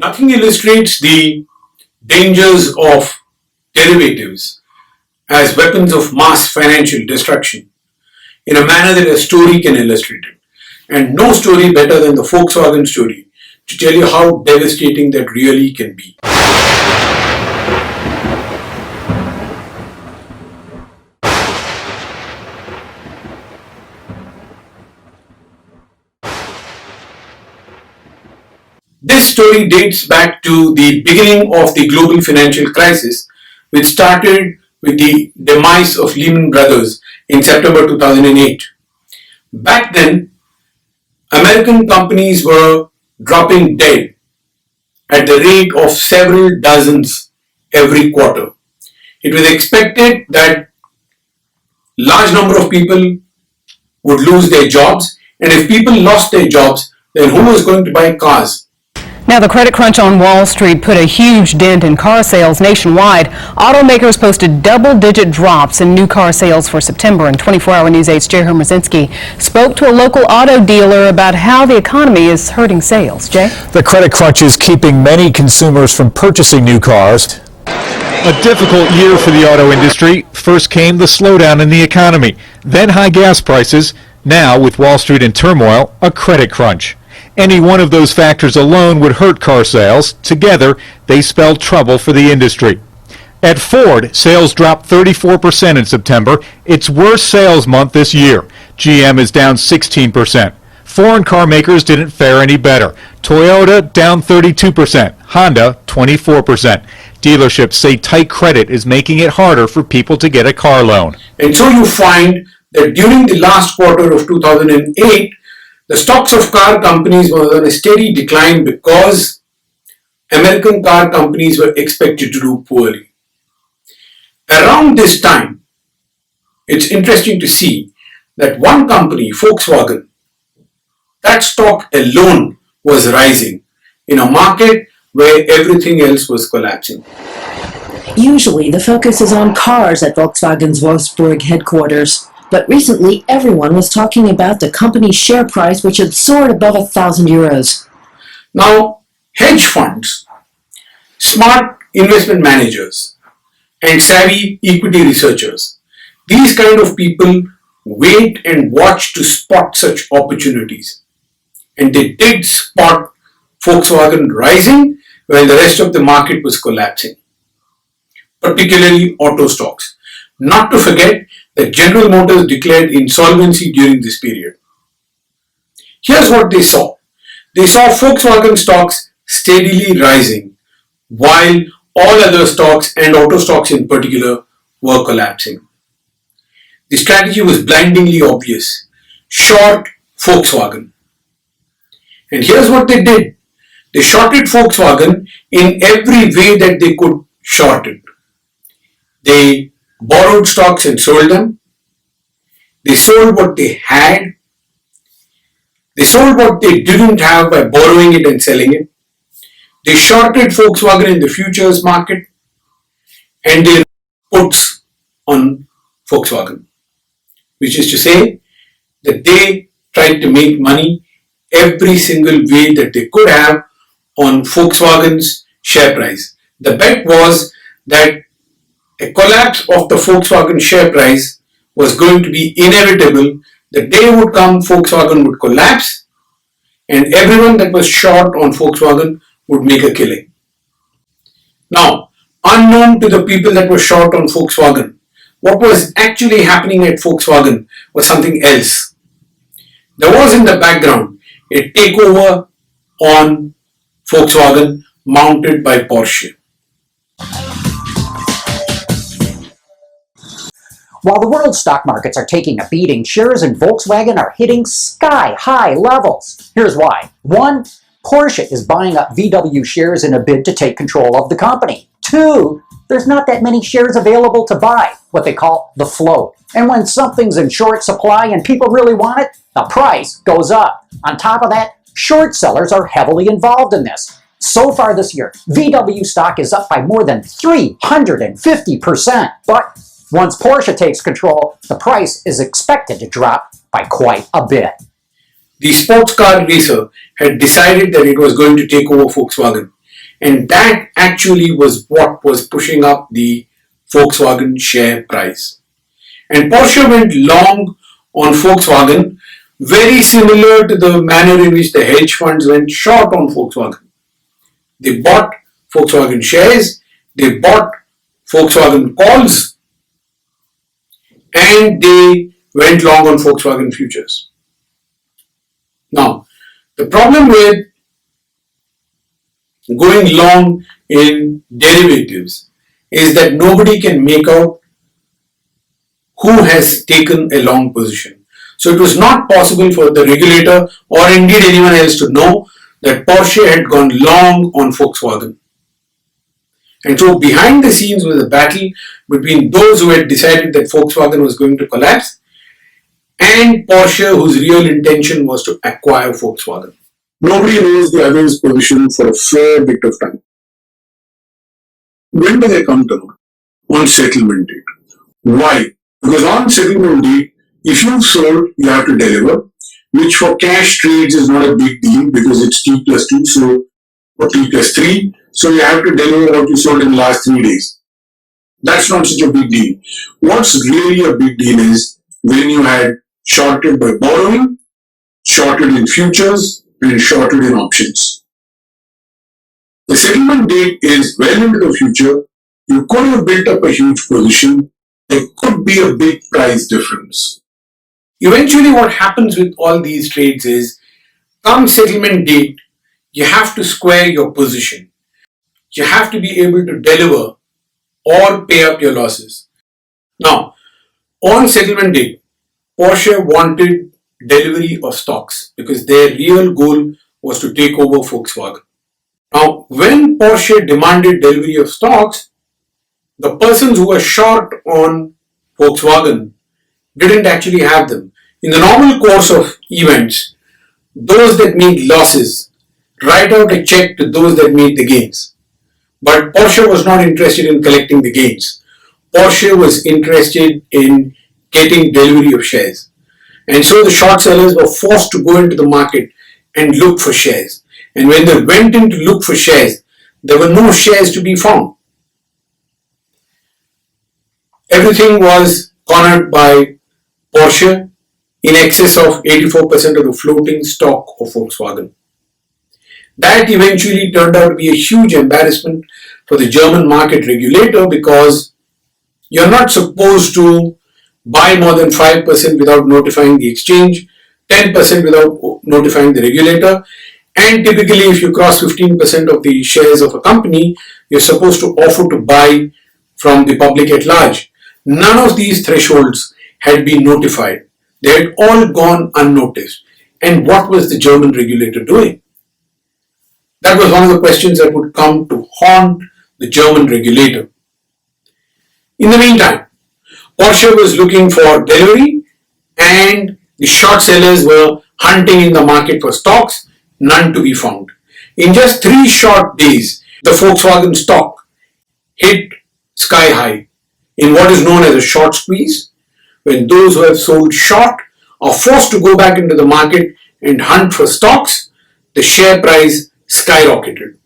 Nothing illustrates the dangers of derivatives as weapons of mass financial destruction in a manner that a story can illustrate it. And no story better than the Volkswagen story to tell you how devastating that really can be. This story dates back to the beginning of the global financial crisis, which started with the demise of Lehman Brothers in September 2008. Back then, American companies were dropping dead at the rate of several dozens every quarter. It was expected that large number of people would lose their jobs, and if people lost their jobs, then who was going to buy cars? Now, the credit crunch on Wall Street put a huge dent in car sales nationwide. Automakers posted double-digit drops in new car sales for September, and 24-hour News 8's Jay Hermazinski spoke to a local auto dealer about how the economy is hurting sales. Jay? The credit crunch is keeping many consumers from purchasing new cars. A difficult year for the auto industry. First came the slowdown in the economy, then high gas prices. Now, with Wall Street in turmoil, a credit crunch. Any one of those factors alone would hurt car sales. Together, they spell trouble for the industry. At Ford, sales dropped 34% in September, its worst sales month this year. GM is down 16%. Foreign car makers didn't fare any better. Toyota down 32%, Honda 24%. Dealerships say tight credit is making it harder for people to get a car loan. And so you find that during the last quarter of 2008, the stocks of car companies were on a steady decline because American car companies were expected to do poorly. Around this time, it's interesting to see that one company, Volkswagen, that stock alone was rising in a market where everything else was collapsing. Usually, the focus is on cars at Volkswagen's Wolfsburg headquarters. But recently, everyone was talking about the company's share price, which had soared above €1,000. Now, hedge funds, smart investment managers, and savvy equity researchers, these kind of people wait and watch to spot such opportunities. And they did spot Volkswagen rising when the rest of the market was collapsing, particularly auto stocks. Not to forget that General Motors declared insolvency during this period. Here's what they saw. They saw Volkswagen stocks steadily rising, while all other stocks and auto stocks in particular were collapsing. The strategy was blindingly obvious. Short Volkswagen. And here's what they did. They shorted Volkswagen in every way that they could short it. They borrowed stocks and sold them. They sold what they had. They sold what they didn't have by borrowing it and selling it. They shorted Volkswagen in the futures market, and they puts on Volkswagen, which is to say that they tried to make money every single way that they could have on Volkswagen's share price. The bet was that a collapse of the Volkswagen share price was going to be inevitable. The day would come, Volkswagen would collapse, and everyone that was short on Volkswagen would make a killing. Now, unknown to the people that were short on Volkswagen, what was actually happening at Volkswagen was something else. There was in the background a takeover on Volkswagen mounted by Porsche. While the world stock markets are taking a beating, shares in Volkswagen are hitting sky-high levels. Here's why. 1. Porsche is buying up VW shares in a bid to take control of the company. 2. There's not that many shares available to buy, what they call the float. And when something's in short supply and people really want it, the price goes up. On top of that, short sellers are heavily involved in this. So far this year, VW stock is up by more than 350%. But once Porsche takes control, the price is expected to drop by quite a bit. The sports car racer had decided that it was going to take over Volkswagen, And that actually was what was pushing up the Volkswagen share price. And Porsche went long on Volkswagen, very similar to the manner in which the hedge funds went short on Volkswagen. They bought Volkswagen shares, they bought Volkswagen calls, and they went long on Volkswagen futures. Now, the problem with going long in derivatives is that nobody can make out who has taken a long position. So it was not possible for the regulator or indeed anyone else to know that Porsche had gone long on Volkswagen. And so behind the scenes was a battle between those who had decided that Volkswagen was going to collapse and Porsche, whose real intention was to acquire Volkswagen. Nobody knows the other's position for a fair bit of time. When do they come to know? On settlement date. Why? Because on settlement date, if you've sold, you have to deliver, which for cash trades is not a big deal because it's T plus 2, so or T plus 3, so you have to deliver what you sold in the last 3 days. That's not such a big deal. What's really a big deal is when you had shorted by borrowing, shorted in futures, and shorted in options. The settlement date is well into the future. You could have built up a huge position. There could be a big price difference. Eventually what happens with all these trades is, come settlement date, you have to square your position. You have to be able to deliver or pay up your losses. Now, on settlement date, Porsche wanted delivery of stocks because their real goal was to take over Volkswagen. Now, when Porsche demanded delivery of stocks, the persons who were short on Volkswagen didn't actually have them. In the normal course of events, those that made losses write out a check to those that made the gains. But Porsche was not interested in collecting the gains. Porsche was interested in getting delivery of shares. And so the short sellers were forced to go into the market and look for shares. And when they went in to look for shares, there were no shares to be found. Everything was cornered by Porsche in excess of 84% of the floating stock of Volkswagen. That eventually turned out to be a huge embarrassment for the German market regulator because you're not supposed to buy more than 5% without notifying the exchange, 10% without notifying the regulator, and typically if you cross 15% of the shares of a company, you're supposed to offer to buy from the public at large. None of these thresholds had been notified. They had all gone unnoticed. And what was the German regulator doing? That was one of the questions that would come to haunt the German regulator. In the meantime, Porsche was looking for delivery and the short sellers were hunting in the market for stocks, none to be found. In just 3 short days, the Volkswagen stock hit sky high in what is known as a short squeeze, when those who have sold short are forced to go back into the market and hunt for stocks. The share price skyrocketed.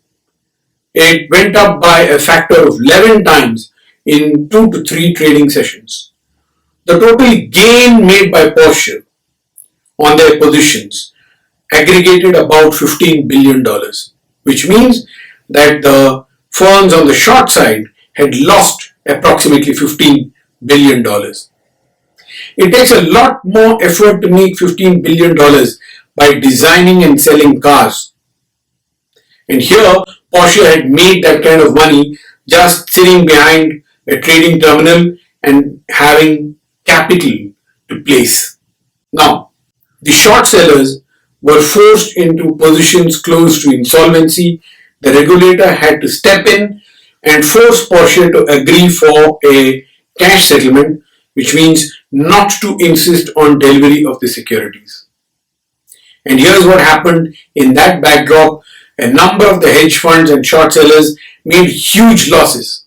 It went up by a factor of 11 times in 2 to 3 trading sessions. The total gain made by Porsche on their positions aggregated about $15 billion, which means that the firms on the short side had lost approximately $15 billion. It takes a lot more effort to make $15 billion by designing and selling cars. And here, Porsche had made that kind of money just sitting behind a trading terminal and having capital to place. Now, the short sellers were forced into positions close to insolvency. The regulator had to step in and force Porsche to agree for a cash settlement, which means not to insist on delivery of the securities. And here's what happened in that backdrop. A number of the hedge funds and short sellers made huge losses.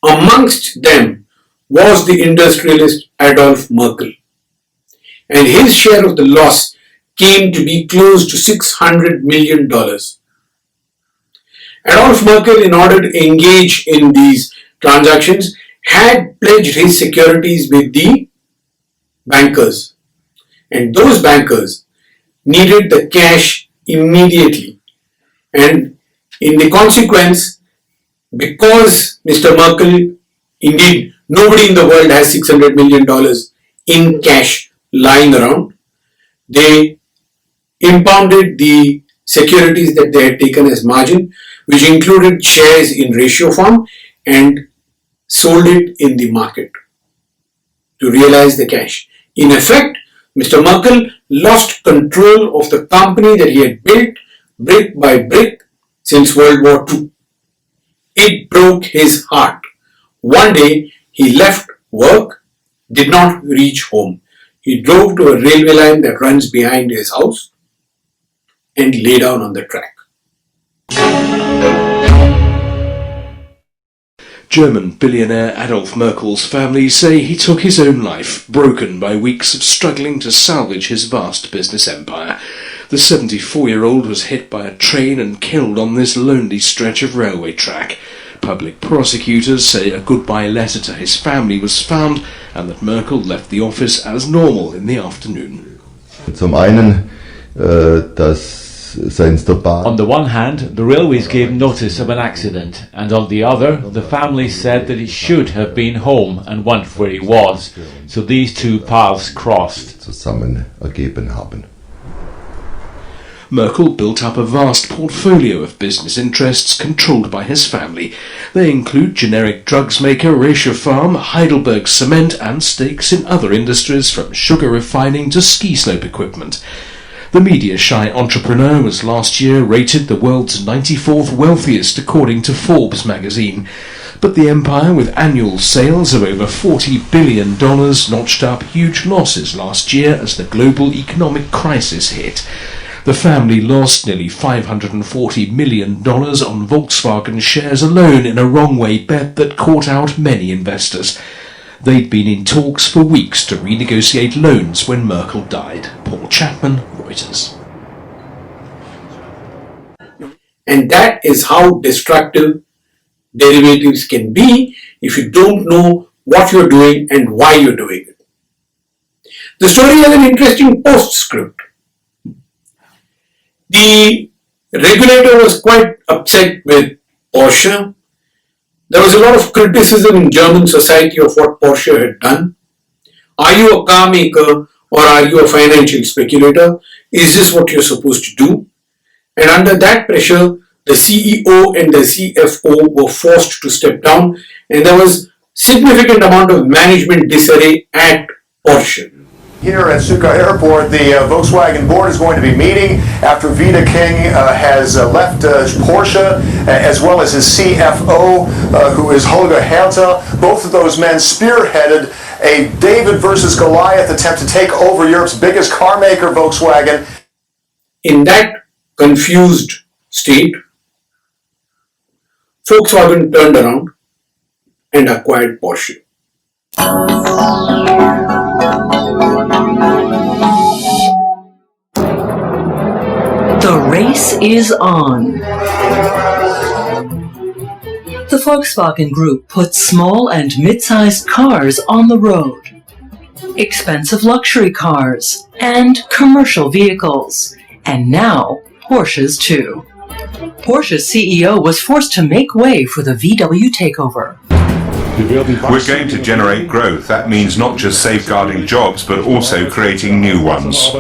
Amongst them was the industrialist Adolf Merkel. And his share of the loss came to be close to $600 million. Adolf Merkel, in order to engage in these transactions, had pledged his securities with the bankers. And those bankers needed the cash immediately. And in the consequence, because Mr. Merkel, indeed, nobody in the world has $600 million in cash lying around, they impounded the securities that they had taken as margin, which included shares in ratio form, and sold it in the market to realize the cash. In effect, Mr. Merkel lost control of the company that he had built brick by brick since World War II. It broke his heart. One day, he left work, did not reach home. He drove to a railway line that runs behind his house and lay down on the track. German billionaire Adolf Merkel's family say he took his own life, broken by weeks of struggling to salvage his vast business empire. The 74-year-old was hit by a train and killed on this lonely stretch of railway track. Public prosecutors say a goodbye letter to his family was found and that Merkel left the office as normal in the afternoon. Zum einen, dass On the one hand, the railways gave notice of an accident, and on the other, the family said that he should have been home and wondered where he was, so these two paths crossed. Zusammen ergeben haben. Merkel built up a vast portfolio of business interests controlled by his family. They include generic drugs maker Rescher Farm, Heidelberg Cement, and stakes in other industries from sugar refining to ski slope equipment. The media-shy entrepreneur was last year rated the world's 94th wealthiest according to Forbes magazine. But the empire, with annual sales of over $40 billion, notched up huge losses last year as the global economic crisis hit. The family lost nearly $540 million on Volkswagen shares alone in a wrong-way bet that caught out many investors. They'd been in talks for weeks to renegotiate loans when Merkel died. Paul Chapman, Reuters. And that is how destructive derivatives can be if you don't know what you're doing and why you're doing it. The story has an interesting postscript. The regulator was quite upset with Porsche. There was a lot of criticism in German society of what Porsche had done. Are you a car maker or are you a financial speculator? Is this what you're supposed to do? And under that pressure, the CEO and the CFO were forced to step down, and there was significant amount of management disarray at Porsche. Here at Stuttgart Airport, the Volkswagen board is going to be meeting after Vida King has left Porsche, as well as his CFO, who is Holger Hertha. Both of those men spearheaded a David versus Goliath attempt to take over Europe's biggest car maker, Volkswagen. In that confused state, Volkswagen turned around and acquired Porsche. The race is on. The Volkswagen Group puts small and mid-sized cars on the road, expensive luxury cars, and commercial vehicles, and now Porsches too. Porsche's CEO was forced to make way for the VW takeover. We're going to generate growth. That means not just safeguarding jobs, but also creating new ones.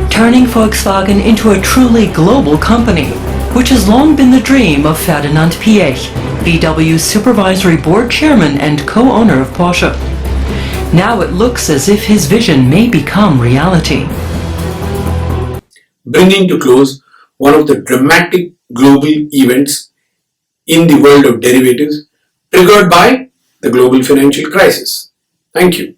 Turning Volkswagen into a truly global company, which has long been the dream of Ferdinand Piëch, VW's supervisory board chairman and co-owner of Porsche. Now it looks as if his vision may become reality. Bringing to close one of the dramatic global events in the world of derivatives triggered by the global financial crisis. Thank you.